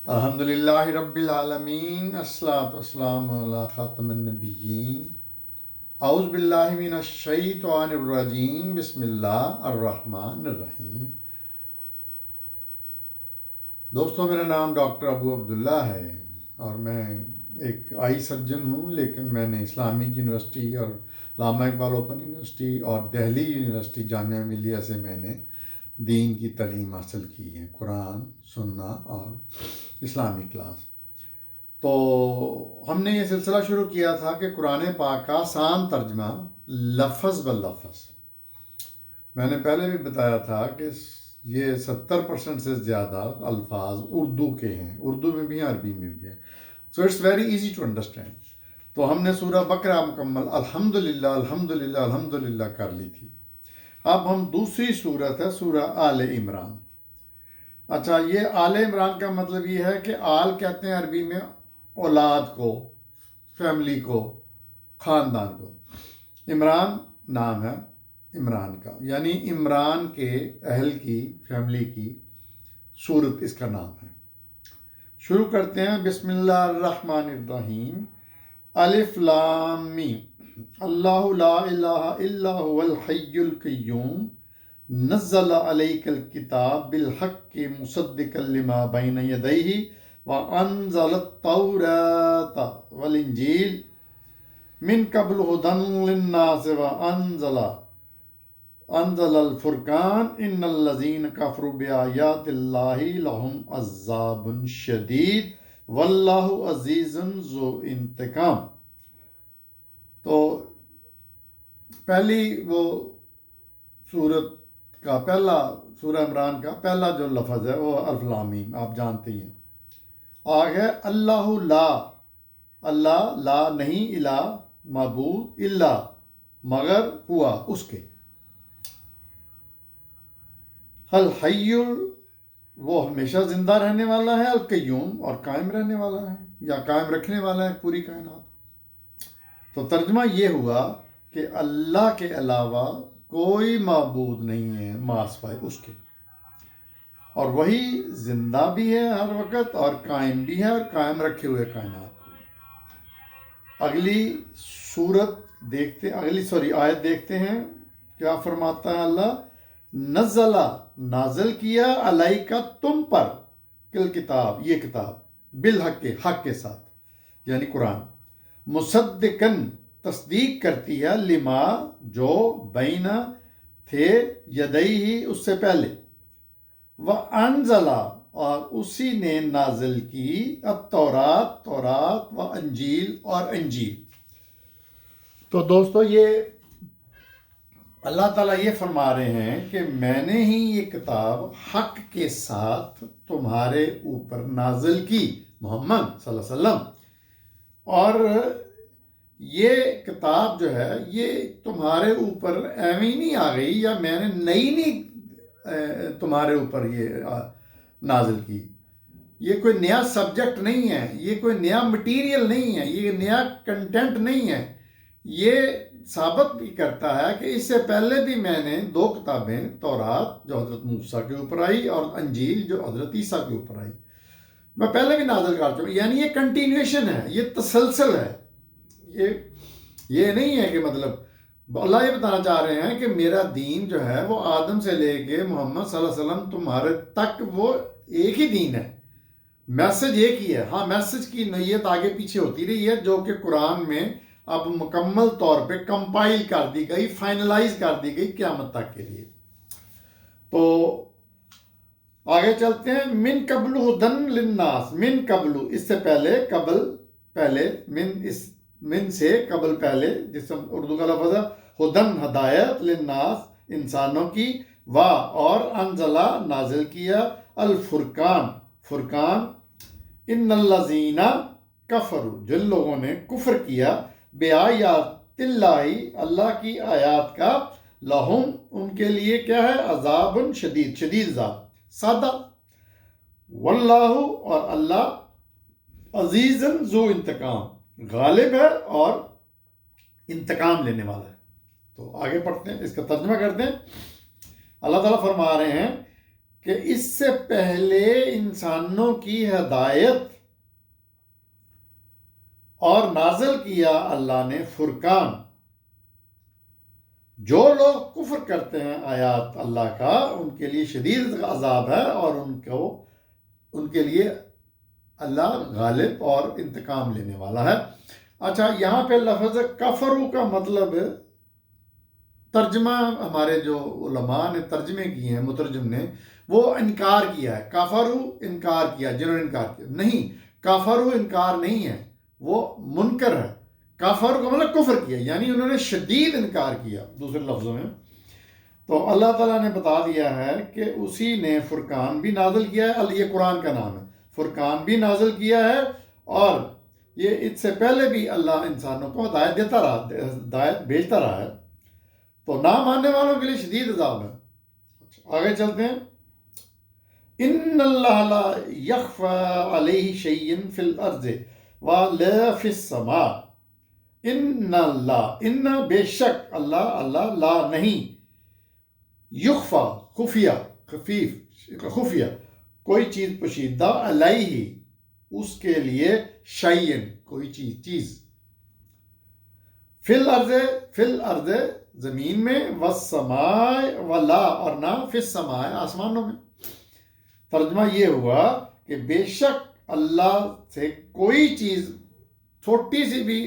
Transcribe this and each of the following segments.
الحمدللہ رب العالمین، الصلاۃ والسلام علی خاتم النبیین، اعوذ باللہ من الشیطان الرجیم، بسم اللہ الرحمن الرحیم۔ دوستو، میرا نام ڈاکٹر ابو عبداللہ ہے اور میں ایک آئی سرجن ہوں، لیکن میں نے اسلامک یونیورسٹی اور علامہ اقبال اوپن یونیورسٹی اور دہلی یونیورسٹی جامعہ ملیہ سے میں نے دین کی تعلیم حاصل کی ہے، قرآن، سننا اور اسلامی کلاس۔ تو ہم نے یہ سلسلہ شروع کیا تھا کہ قرآن پاک کا آسان ترجمہ لفظ بلفظ۔ میں نے پہلے بھی بتایا تھا کہ یہ 70% سے زیادہ الفاظ اردو کے ہیں، اردو میں بھی ہیں، عربی میں بھی ہیں، so it's very easy to understand. تو ہم نے سورہ بقرہ مکمل الحمدللہ الحمدللہ الحمدللہ کر لی تھی۔ اب ہم دوسری سورت ہے سورہ آل عمران۔ اچھا، یہ آل عمران کا مطلب یہ ہے کہ آل کہتے ہیں عربی میں اولاد کو، فیملی کو، خاندان کو۔ عمران نام ہے عمران کا، یعنی عمران کے اہل کی، فیملی کی سورت اس کا نام ہے۔ شروع کرتے ہیں، بسم اللہ الرحمن الرحیم، الف لام میم، اللہ لا الہ الا هو الحی القیوم، نزل علیک الکتاب بالحق مصدقا لما بین یدیہ وانزل التوراۃ والانجیل من قبل ھدی للناس انزل الفرقان ان الذین کفروا بآیات اللہ لہم عذاب شدید واللہ عزیز ذو انتقام۔ تو پہلی وہ سورت کا پہلا، سورہ عمران کا پہلا جو لفظ ہے وہ الف لام میم، آپ جانتے ہیں۔ آگے اللہ لا، اللہ لا نہیں، الہ معبود، الا مگر، ہوا اس کے، الحی وہ ہمیشہ زندہ رہنے والا ہے، القیوم اور قائم رہنے والا ہے یا قائم رکھنے والا ہے پوری کائنات۔ تو ترجمہ یہ ہوا کہ اللہ کے علاوہ کوئی معبود نہیں ہے ما سوائے اس کے، اور وہی زندہ بھی ہے ہر وقت اور قائم بھی ہے اور قائم رکھے ہوئے کائنات کو۔ اگلی آیت دیکھتے ہیں کیا فرماتا ہے اللہ۔ نزلہ نازل کیا، علیکہ تم پر، کل کتاب یہ کتاب، بالحق حق کے ساتھ یعنی قرآن، مصدقاً تصدیق کرتی ہے، لما جو، بینا تھے، یدیہ اس سے پہلے، وانزل اور اسی نے نازل کی، التورات تورات، وانجیل اور انجیل۔ تو دوستو، یہ اللہ تعالیٰ یہ فرما رہے ہیں کہ میں نے ہی یہ کتاب حق کے ساتھ تمہارے اوپر نازل کی، محمد صلی اللہ علیہ وسلم، اور یہ کتاب جو ہے یہ تمہارے اوپر ایویں نہیں آ گئی، یا میں نے نئی نہیں تمہارے اوپر یہ نازل کی۔ یہ کوئی نیا سبجیکٹ نہیں ہے، یہ کوئی نیا مٹیریل نہیں ہے، یہ نیا کنٹینٹ نہیں ہے۔ یہ ثابت بھی کرتا ہے کہ اس سے پہلے بھی میں نے 2 کتابیں، تورات جو حضرت موسیٰ کے اوپر آئی اور انجیل جو حضرت عیسیٰ کے اوپر آئی، میں پہلے بھی نازل کر چکا ہوں۔ یعنی یہ کنٹینیوشن ہے، یہ تسلسل ہے، یہ نہیں ہے کہ مطلب اللہ یہ بتانا چاہ رہے ہیں کہ میرا دین جو ہے وہ آدم سے لے کے محمد صلی اللہ علیہ وسلم تمہارے تک وہ ایک ہی دین ہے، میسج ایک ہی ہے۔ ہاں، میسج کی نوعیت آگے پیچھے ہوتی رہی ہے، جو کہ قرآن میں اب مکمل طور پہ کمپائل کر دی گئی، فائنلائز کر دی گئی قیامت تک کے لیے۔ تو آگے چلتے ہیں، من قبل ھدی للناس، من قبل اس سے پہلے، قبل پہلے، من سے قبل پہلے، جس اردو کا لفظ ہے، ھدی ہدایت، للناس انسانوں کی، وا اور، انزلہ نازل کیا، الفرقان فرقان، ان الذین کفروا جن لوگوں نے کفر کیا، بآیات اللہ اللہ کی آیات کا، لہم ان کے لیے کیا ہے، عذاب شدید، شدید عذاب، سادہ، واللہ اور اللہ، عزیز ذو انتقام غالب ہے اور انتقام لینے والا ہے۔ تو آگے پڑھتے ہیں، اس کا ترجمہ کرتے ہیں۔ اللہ تعالیٰ فرما رہے ہیں کہ اس سے پہلے انسانوں کی ہدایت اور نازل کیا اللہ نے فرقان. جو لوگ کفر کرتے ہیں آیات اللہ کا ان کے لیے شدید عذاب ہے، اور ان کے لیے اللہ غالب اور انتقام لینے والا ہے. اچھا، یہاں پہ لفظ کفرو کا مطلب ترجمہ ہمارے جو علماء نے ترجمے کیے ہیں، مترجم نے، وہ انکار کیا ہے. کفرو انکار کیا، جنہوں نے انکار کیا. نہیں، کفرو انکار نہیں ہے، وہ منکر ہے. کفر کا مطلب کفر کیا، یعنی انہوں نے شدید انکار کیا دوسرے لفظوں میں. تو اللہ تعالیٰ نے بتا دیا ہے کہ اسی نے فرقان بھی نازل کیا ہے. یہ قرآن کا نام ہے. فرقان بھی نازل کیا ہے، اور یہ اس سے پہلے بھی اللہ انسانوں کو ہدایت دیتا رہا، ہدایت بھیجتا رہا ہے. تو نہ ماننے والوں کے لیے شدید عذاب ہے. آگے چلتے ہیں. ان اللہ لا یخفی علیہ شیء فی الارض ولا فی السماء. ان اللہ، ان بے شک اللہ لا نہیں، یخفا خفیہ، خفیہ کوئی چیز پوشیدہ، علیہ اس کے لیے، شیئن کوئی چیز، فی الارض زمین میں، والسماء ولا اور نہ، فی السماء آسمانوں میں. ترجمہ یہ ہوا کہ بے شک اللہ سے کوئی چیز چھوٹی سی بھی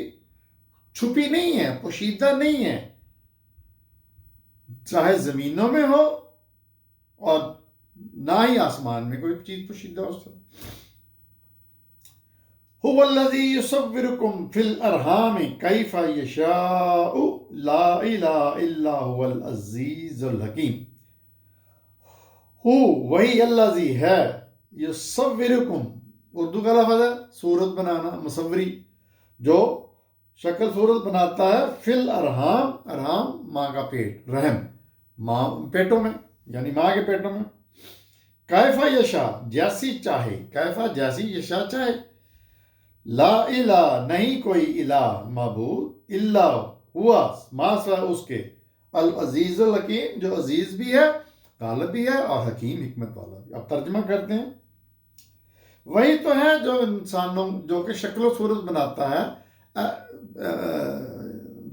چھپی نہیں ہے، پوشیدہ نہیں ہے، چاہے زمینوں میں ہو اور نہ ہی آسمان میں کوئی چیز پوشیدہ ہو سکتی. هو الذی یصورکم فی الارحام کیف یشاء لا الہ الا هو العزیز الحکیم. وہی الذی ہے، یصورکم اردو کا لفظ ہے صورت بنانا، مصوری، جو شکل صورت بناتا ہے، فی الارحام، ارحام ماں کا پیٹ، رحم، ماں پیٹوں میں، یعنی ماں کے پیٹوں میں. کیفا یشا جیسی چاہے، کیفا جیسی، یشا چاہے. لا الہ نہیں کوئی الہ معبود، الا ہوا ما سوا اس کے، العزیز الحکیم جو عزیز بھی ہے، غالب بھی ہے، اور حکیم حکمت والا بھی. اب ترجمہ کرتے ہیں. وہی تو ہے جو انسانوں، جو کہ شکل و صورت بناتا ہے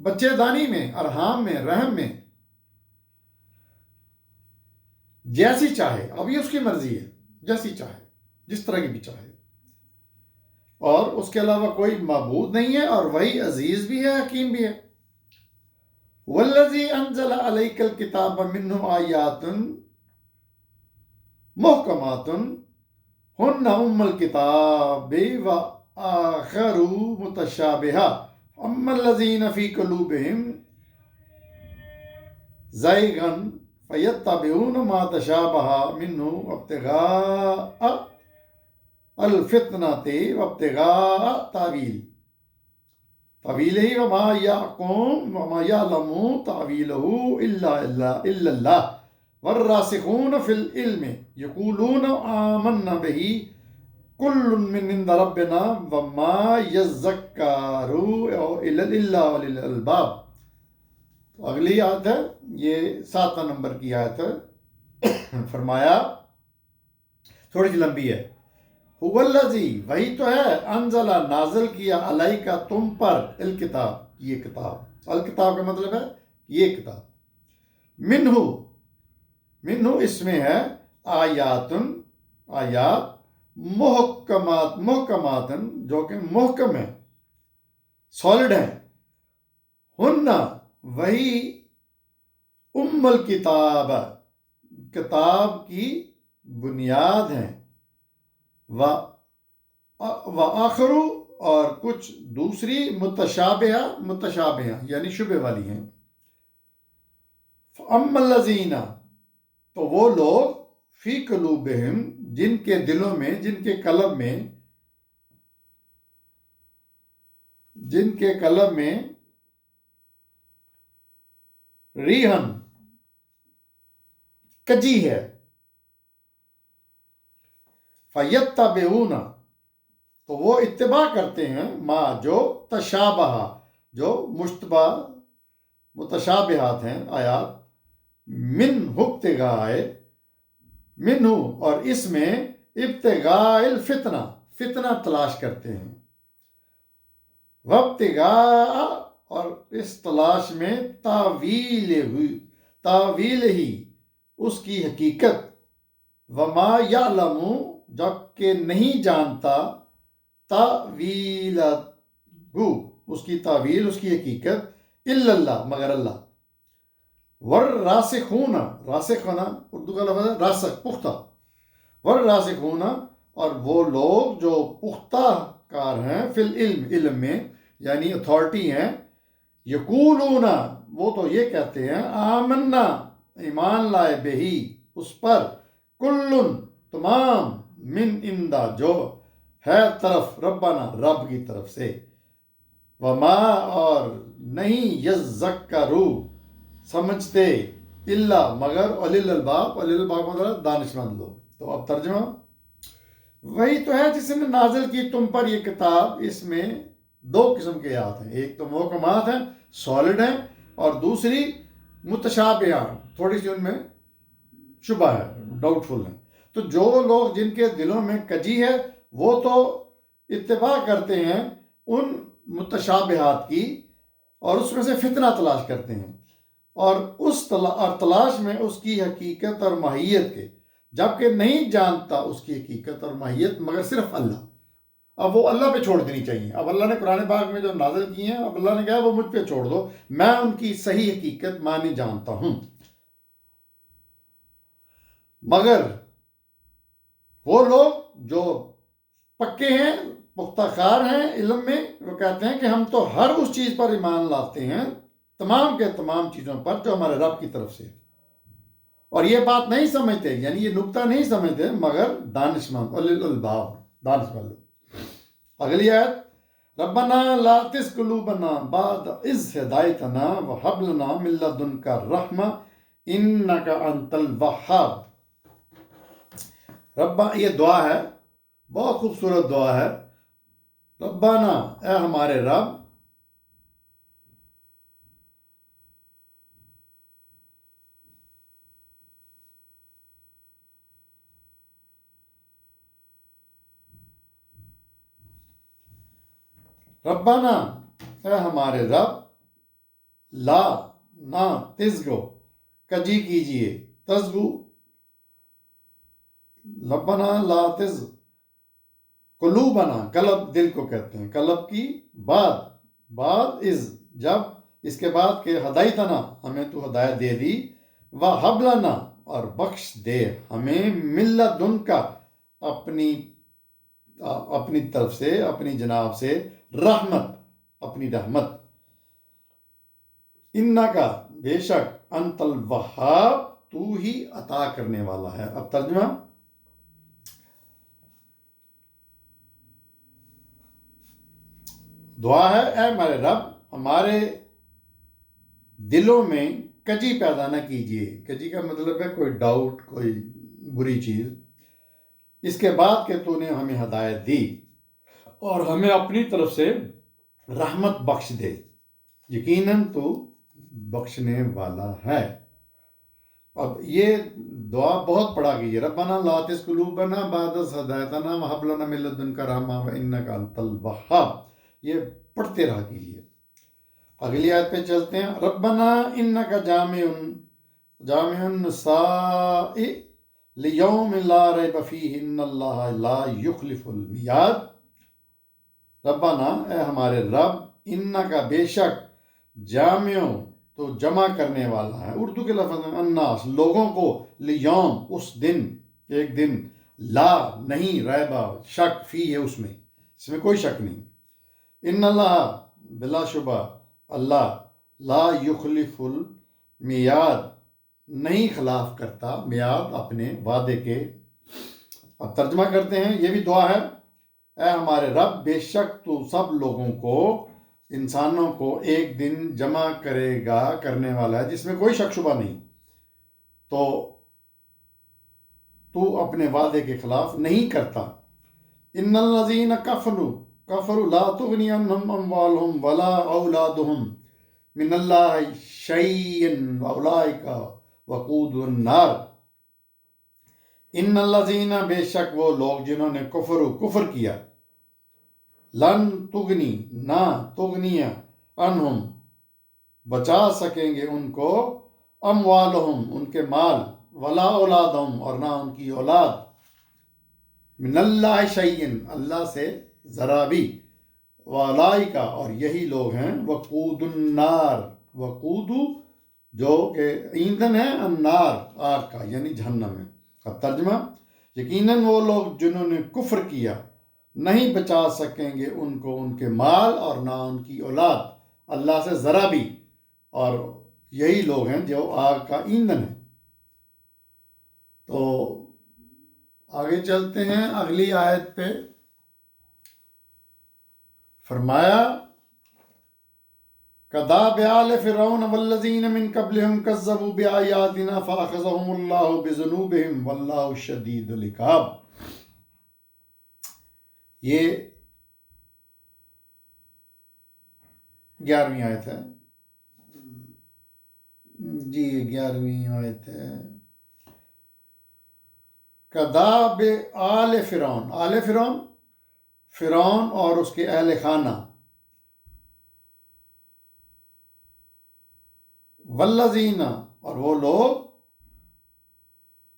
بچے دانی میں، ارحام میں، رحم میں، جیسی چاہے. اب یہ اس کی مرضی ہے، جیسی چاہے، جس طرح کی بھی چاہے، اور اس کے علاوہ کوئی معبود نہیں ہے، اور وہی عزیز بھی ہے، حکیم بھی ہے. والذی انزل علیک الکتاب منہ آیات محکمات ہن ام الکتاب وآخر متشابہہ اما الذین فی قلوبہم زیغ فیتبعون ما تشابہ منہ ابتغاء الفتنۃ وابتغاء تاویلہ وما یعلم تاویلہ الا اللہ والراسخون فی العلم یقولون آمنا بہ کل من عند ربنا وما یذکر الا اولو الالباب. تو اگلی آیت ہے، یہ 7واں نمبر کی آیت ہے. فرمایا، تھوڑی سی لمبی ہے. هو الذی، وہی تو ہے، انزل نازل کیا، علیک تم پر، الکتاب یہ کتاب، الکتاب کا مطلب ہے یہ کتاب، منہ اس میں ہے، آیات محکمات جو کہ محکم ہیں، سالڈ ہیں، ہن وہی، ام الکتاب کتاب کی بنیاد ہیں، وآخر اور کچھ دوسری، متشابہہ یعنی شبہ والی ہیں. فاما الذین، تو وہ لوگ، فی قلوبہم جن کے دلوں میں، جن کے قلب میں ریحن کجی ہے، فیتبعون تو وہ اتباع کرتے ہیں، ما جو، تشابہ جو مشتبہ، متشابہات ہیں آیات، من ابتغاء منہ اور اس میں ابتغاء الفتنہ فتنہ تلاش کرتے ہیں، وابتغاء اور اس تلاش میں تعویل ہی اس کی حقیقت، وما یعلم جبکہ نہیں جانتا تعویلہ اس کی تعویل اس کی حقیقت الا اللہ مگر اللہ، والراسخون راسخ ہونا اردو کا لفظ ہے راسخ پختہ، والراسخون اور وہ لوگ جو پختہ کار ہیں فی العلم علم میں یعنی اتھارٹی ہیں، یقولون وہ تو یہ کہتے ہیں آمنا ایمان لائے بہی اس پر، کل تمام من اندا جو ہے طرف ربنا رب کی طرف سے، وما اور نہیں یذکروا سمجھتے الا مگر اولی الالباب مطلب دانش مند لوگ۔ تو اب ترجمہ وہی تو ہے جس نے نازل کی تم پر یہ کتاب، اس میں دو قسم کے آیات ہیں، ایک تو محکمات ہیں سالڈ ہیں، اور دوسری متشابہ تھوڑی سی ان میں شبہ ہے ڈاؤٹ فل ہے۔ تو جو لوگ جن کے دلوں میں کجی ہے وہ تو اتباع کرتے ہیں ان متشابہات کی اور اس میں سے فتنہ تلاش کرتے ہیں، اور اس تلاش میں اس کی حقیقت اور ماہیت کے، جبکہ نہیں جانتا اس کی حقیقت اور ماہیت مگر صرف اللہ۔ اب وہ اللہ پہ چھوڑ دینی چاہیے۔ اب اللہ نے قرآن پاک میں جو نازل کی ہیں، اب اللہ نے کہا وہ مجھ پہ چھوڑ دو، میں ان کی صحیح حقیقت مانی جانتا ہوں۔ مگر وہ لوگ جو پکے ہیں پختہ کار ہیں علم میں، وہ کہتے ہیں کہ ہم تو ہر اس چیز پر ایمان لاتے ہیں، تمام کے تمام چیزوں پر جو ہمارے رب کی طرف سے، اور یہ بات نہیں سمجھتے یعنی یہ نکتہ نہیں سمجھتے مگر دانشمند اولی الالباب دانشمند۔ اگلی آیت ربنا لا تزغ قلوبنا بعد اذ ہدایتنا وہب لنا من لدنک رحمہ انک انت الوہاب۔ ربا یہ دعا ہے، بہت خوبصورت دعا ہے۔ ربنا اے ہمارے رب، ربنا اے ہمارے رب، لا نہ تزغو کجی کیجئے، تزغو ربنا لا تزغ قلوبنا قلب دل کو کہتے ہیں، قلب کی بعد از جب اس کے بعد کہ ہدایتنا ہمیں تو ہدایت دے دی، وہب لنا اور بخش دے ہمیں من لدنک اپنی طرف سے اپنی جناب سے رحمت اپنی رحمت، انکا بے شک انت الوہاب تو ہی عطا کرنے والا ہے۔ اب ترجمہ دعا ہے اے ہمارے رب، ہمارے دلوں میں کجی پیدا نہ کیجیے۔ کجی کا مطلب ہے کوئی ڈاؤٹ، کوئی بری چیز، اس کے بعد کہ تو نے ہمیں ہدایت دی اور ہمیں اپنی طرف سے رحمت بخش دے، یقیناً تو بخشنے والا ہے۔ اب یہ دعا بہت پڑھا گئی ہے، ربنا لا تزغ قلوبنا بعد اذ ہدایتنا وہب لنا من لدنک رحمہ وانک انت الوہاب، یہ پڑھتے رہا کیجیے۔ اگلی آیت پہ چلتے ہیں، ربنا انک جامع النساء لیوم لا ریب فیہ ان اللہ لا یخلف المیعاد۔ ربنا اے ہمارے رب، انکا بے شک جامع تو جمع کرنے والا ہے، اردو کے لفظ میں الناس لوگوں کو، لیوم اس دن ایک دن، لا نہیں ریبا شک فی ہے اس میں کوئی شک نہیں، ان اللہ بلا شبہ اللہ، لا یخلف المیعاد نہیں خلاف کرتا میعاد اپنے وعدے کے۔ اب ترجمہ کرتے ہیں، یہ بھی دعا ہے، اے ہمارے رب بے شک تو سب لوگوں کو، انسانوں کو ایک دن جمع کرنے والا ہے جس میں کوئی شک شبہ نہیں، تو اپنے وعدے کے خلاف نہیں کرتا۔ ان الذین کفروا لا تغنی عنہم اموالہم ولا اولادہم من اللہ شیئا واولئک وقود النار۔ ان الذین بے شک وہ لوگ جنہوں نے کفر کیا، لن تغنی نہ تغنیا عنہم بچا سکیں گے ان کو، اموالہم ان کے مال، ولا اولادہم اور نہ ان کی اولاد، من اللہ شیئن اللہ سے ذرا بھی، والائکا اور یہی لوگ ہیں وقود النار، وقود جو کہ ایندھن ہے، النار آگ کا یعنی جہنم ہے۔ اب ترجمہ، یقیناً وہ لوگ جنہوں نے کفر کیا نہیں بچا سکیں گے ان کو ان کے مال اور نہ ان کی اولاد اللہ سے ذرا بھی، اور یہی لوگ ہیں جو آگ کا ایندھن ہے۔ تو آگے چلتے ہیں اگلی آیت پہ۔ فرمایا کذاب آل فرعون والذین من قبلہم کذبوا بآیاتنا فأخذہم اللہ بذنوبہم واللہ شدید العقاب۔ یہ 11ویں آیت ہے جی، 11ویں آیت ہے۔ کذاب آل فرعون، آل فرعون فرعون اور اس کے اہل خانہ، والذین اور وہ لوگ،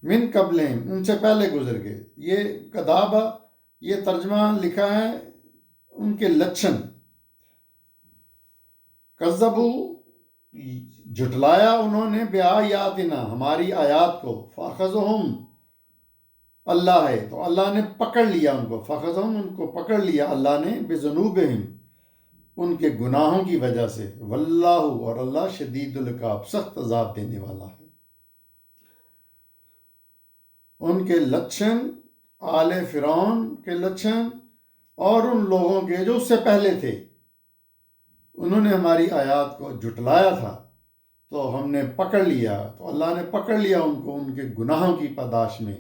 من قبلہم ان سے پہلے گزر گئے۔ یہ کذابہ یہ ترجمہ لکھا ہے ان کے لچھن، کذبوا جھٹلایا انہوں نے، بآیاتنا ہماری آیات کو، فاخذہم اللہ ہے تو اللہ نے پکڑ لیا ان کو، فاخذہم ان کو پکڑ لیا اللہ نے، بذنوبہم ان کے گناہوں کی وجہ سے، واللہ اور اللہ شدید العقاب سخت عذاب دینے والا ہے۔ ان کے لچھن، آل فرعون کے لچھن اور ان لوگوں کے جو اس سے پہلے تھے، انہوں نے ہماری آیات کو جھٹلایا تھا تو ہم نے پکڑ لیا، تو اللہ نے پکڑ لیا ان کو ان کے گناہوں کی پاداش میں،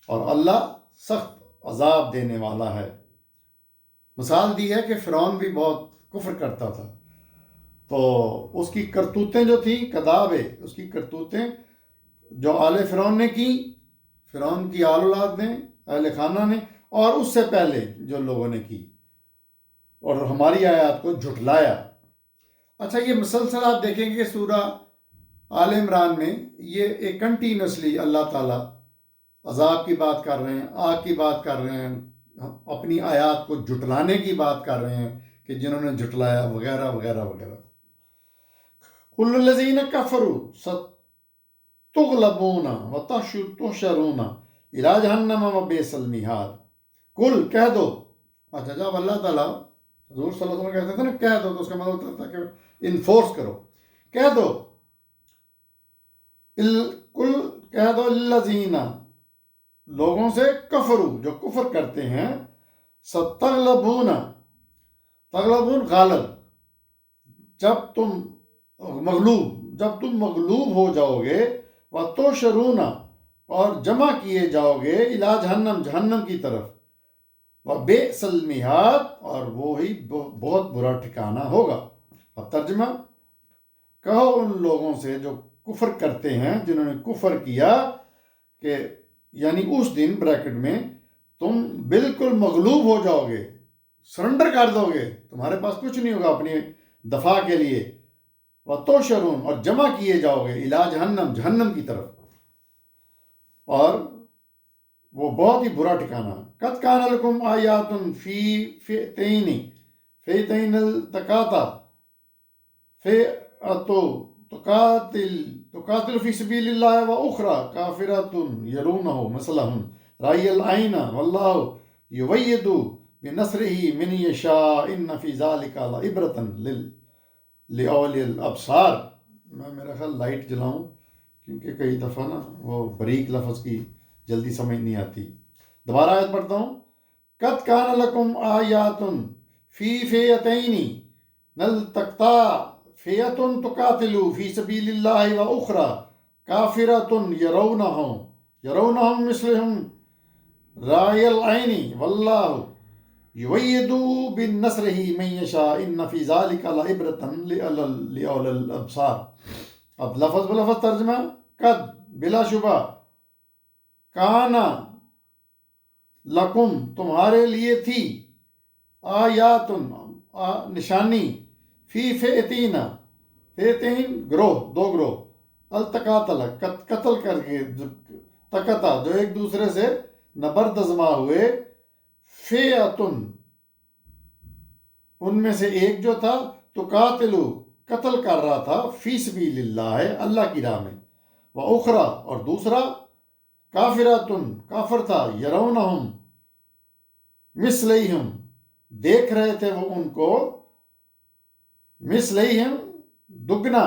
اور اللہ سخت عذاب دینے والا ہے۔ مثال دی ہے کہ فرعون بھی بہت کفر کرتا تھا، تو اس کی کرتوتیں جو تھیں، کذاب ہے اس کی کرتوتیں جو آل فرعون نے کی، فرعون کی آل اولاد نے، اہل خانہ نے، اور اس سے پہلے جو لوگوں نے کی، اور ہماری آیات کو جھٹلایا۔ اچھا، یہ مسلسل آپ دیکھیں گے سورہ آل عمران میں یہ ایک کنٹینیوسلی اللہ تعالیٰ عذاب کی بات کر رہے ہیں، آگ کی بات کر رہے ہیں، اپنی آیات کو جھٹلانے کی بات کر رہے ہیں کہ جنہوں نے جھٹلایا وغیرہ وغیرہ وغیرہ۔ کل الذین کفروا ستغلبون وتحشرون الی جہنم وبئس المہاد۔ کل کہہ دو، اچھا جب اللہ تعالیٰ حضور صلی اللہ علیہ وسلم کہتے تھے نا کہہ دو، تو اس کا مطلب ہوتا ہے کہ انفورس کرو، کہہ دو، کل کہہ دو، الذین لوگوں سے، کفرو جو کفر کرتے ہیں، ستغلبون تغلبون غالب، جب تم مغلوب ہو جاؤ گے، وتحشرون اور جمع کیے جاؤ گے، الی جہنم جہنم کی طرف، وبئس المہاد اور وہی بہت برا ٹھکانہ ہوگا۔ اب ترجمہ، کہو ان لوگوں سے جو کفر کرتے ہیں، جنہوں نے کفر کیا، کہ یعنی اس دن بریکٹ میں تم بالکل مغلوب ہو جاؤ گے، سرنڈر کر دو گے، تمہارے پاس کچھ نہیں ہوگا اپنی دفاع کے لیے، وتحشرون اور جمع کیے جاؤ گے، الی جہنم جہنم کی طرف، اور وہ بہت ہی برا ٹھکانہ۔ قد کان لکم آیات فی فئتین التقاطا فئۃ تقاتل فی سبیل اللہ واخری کافرۃ یرونہم مثلہم رأی العین واللہ یؤید بنصرہ من یشاء ان فی ذلک لعبرۃ لأولی الابصار۔ میں میرا خیال لائٹ جلاؤں کیونکہ کئی دفعہ نا وہ بریک لفظ کی جلدی سمجھ نہیں آتی۔ دوبارہ آیت پڑھتا ہوں۔ قد کان لکم آیات فی فئتین التقطا فئۃ تقاتل فی سبیل اللہ واخری کافرۃ یرونہم مثلہم رأی العین واللہ یؤید بنصرہ من یشاء ان فی ذلک لعبرۃ لأولی الابصار۔ اب لفظ بلفظ ترجمہ، قد بلا شبہ، کانا لکم تمہارے لیے تھی، آیاتن نشانی، فی فئتین، فئتین گروہ، دو گروہ، التقاتل قتل کر کے، تقتا جو ایک دوسرے سے نبردزما ہوئے، فئتن ان میں سے ایک جو تھا تو قاتلو قتل کر رہا تھا، فی سبیل اللہ ہے اللہ کی راہ میں، وَأُخْرَى اور دوسرا کافراتن کافر تھا، یرونہم مثلیہم دیکھ رہے تھے وہ ان کو، مثلیہم دگنا،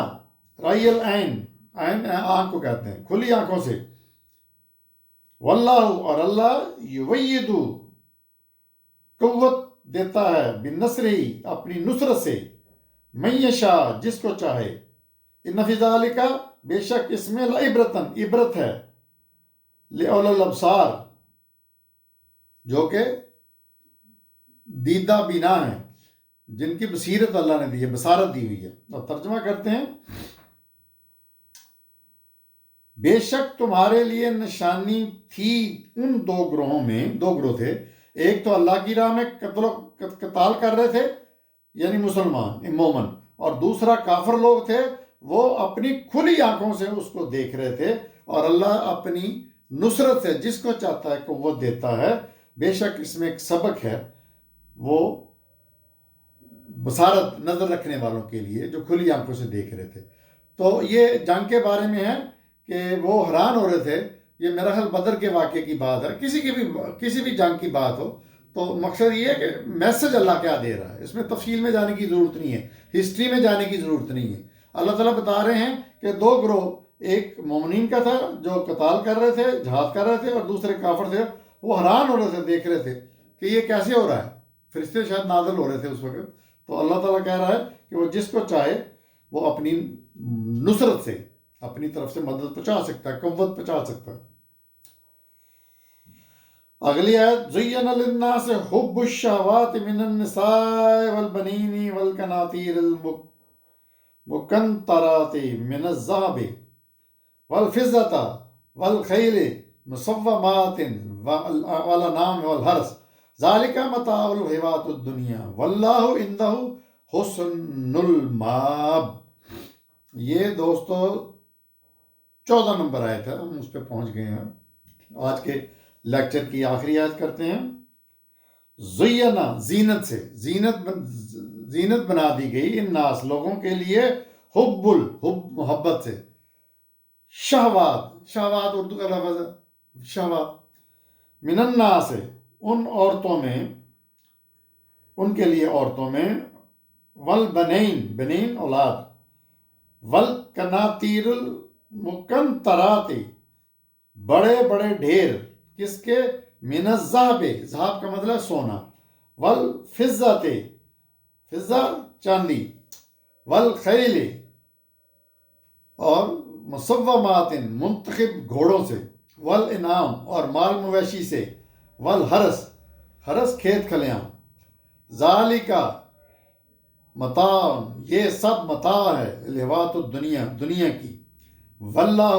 رأی العین، عین آنکھ کو کہتے ہیں، کھلی آنکھوں سے، واللہ اور اللہ یوید قوت دیتا ہے، بنصرہ اپنی نصرت سے، من یشاء جس کو چاہے، ان فی ذالک بے شک اس میں لعبرتن عبرت ہے، لأولی الابصار جو کہ دیدہ بینا ہیں، جن کی بصیرت اللہ نے دی ہے، بصارت دی ہوئی ہے۔ اور ترجمہ کرتے ہیں، بے شک تمہارے لیے نشانی تھی ان دو گروہوں میں، دو گروہ تھے، ایک تو اللہ کی راہ میں قتال کر رہے تھے یعنی مسلمان مومن، اور دوسرا کافر لوگ تھے، وہ اپنی کھلی آنکھوں سے اس کو دیکھ رہے تھے، اور اللہ اپنی نصرت سے جس کو چاہتا ہے قوت دیتا ہے۔ بے شک اس میں ایک سبق ہے وہ بصارت نظر رکھنے والوں کے لیے جو کھلی آنکھوں سے دیکھ رہے تھے۔ تو یہ جنگ کے بارے میں ہے کہ وہ حیران ہو رہے تھے، یہ میرا خیال بدر کے واقعے کی بات ہے، کسی بھی جنگ کی بات ہو تو مقصد یہ ہے کہ میسج اللہ کیا دے رہا ہے، اس میں تفصیل میں جانے کی ضرورت نہیں ہے، ہسٹری میں جانے کی ضرورت نہیں ہے۔ اللہ تعالیٰ بتا رہے ہیں کہ دو گروہ، ایک مومنین کا تھا جو قتال کر رہے تھے، جہاد کر رہے تھے، اور دوسرے کافر تھے، وہ حیران ہو رہے تھے، دیکھ رہے تھے کہ یہ کیسے ہو رہا ہے، فرشتے شاید نازل ہو رہے تھے اس وقت۔ تو اللہ تعالیٰ کہہ رہا ہے کہ وہ جس کو چاہے وہ اپنی نصرت سے اپنی طرف سے مدد پہنچا سکتا ہے، قوت پہنچا سکتا ہے۔ اگلی آیت، زین للناس حب الشہوات من النساء والبنین والقناطیر المقنطرات من الذہب والفضة والخیل مسومات والانعام والحرث ذالک متاع الحیوۃ الدنیا واللہ عندہ حسن المآب۔ یہ دوستو 14 نمبر آیت ہے، ہم اس پہ پہنچ گئے ہیں۔ آج کے لیکچر کی آخری آیت کرتے ہیں۔ زینا زینت سے، زینت بنا دی گئی الناس لوگوں کے لیے، حب محبت سے، شہوات اردو کا لفظ ہے شہوات، من الناس ان عورتوں میں، ان کے لیے عورتوں میں، والبنین بنین اولاد، والقناطیر المقنطرات بڑے بڑے ڈھیر، کس کے؟ من الذہب، ذہب کا مطلب سونا، والفضة فضہ چاندی، والخیل اور مسومات منتخب گھوڑوں سے، والانعام اور مال مویشی سے، والحرث حرث کھیت کھلیاں، ذالک متاع یہ سب متاع ہے، الحیوۃ الدنیا دنیا کی، واللہ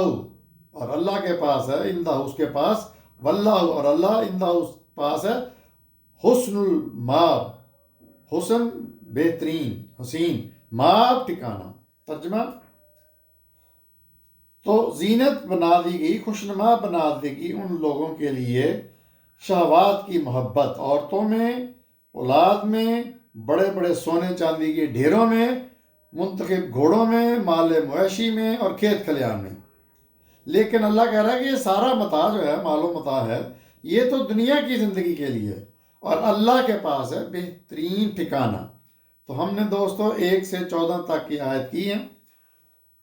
اور اللہ کے پاس ہے، عندہ اس کے پاس، واللہ اور اللہ عندہ اس پاس ہے، حسن المآب حسن بہترین، حسین، مآب ٹھکانہ۔ ترجمہ، تو زینت بنا دی گئی، خوشنما بنا دی گئی ان لوگوں کے لیے شہوات کی محبت، عورتوں میں، اولاد میں، بڑے بڑے سونے چاندی کے ڈھیروں میں، منتخب گھوڑوں میں، مال مویشی میں اور کھیت کھلیان میں۔ لیکن اللہ کہہ رہا ہے کہ یہ سارا متاع جو ہے، مال و متاع ہے، یہ تو دنیا کی زندگی کے لیے ہے، اور اللہ کے پاس ہے بہترین ٹھکانہ۔ تو ہم نے دوستو 1 سے 14 تک کی آیت کی ہیں،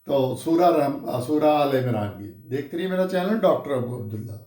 تو سورہ آل عمران کی۔ دیکھتے رہیے میرا چینل ڈاکٹر ابو عبداللہ۔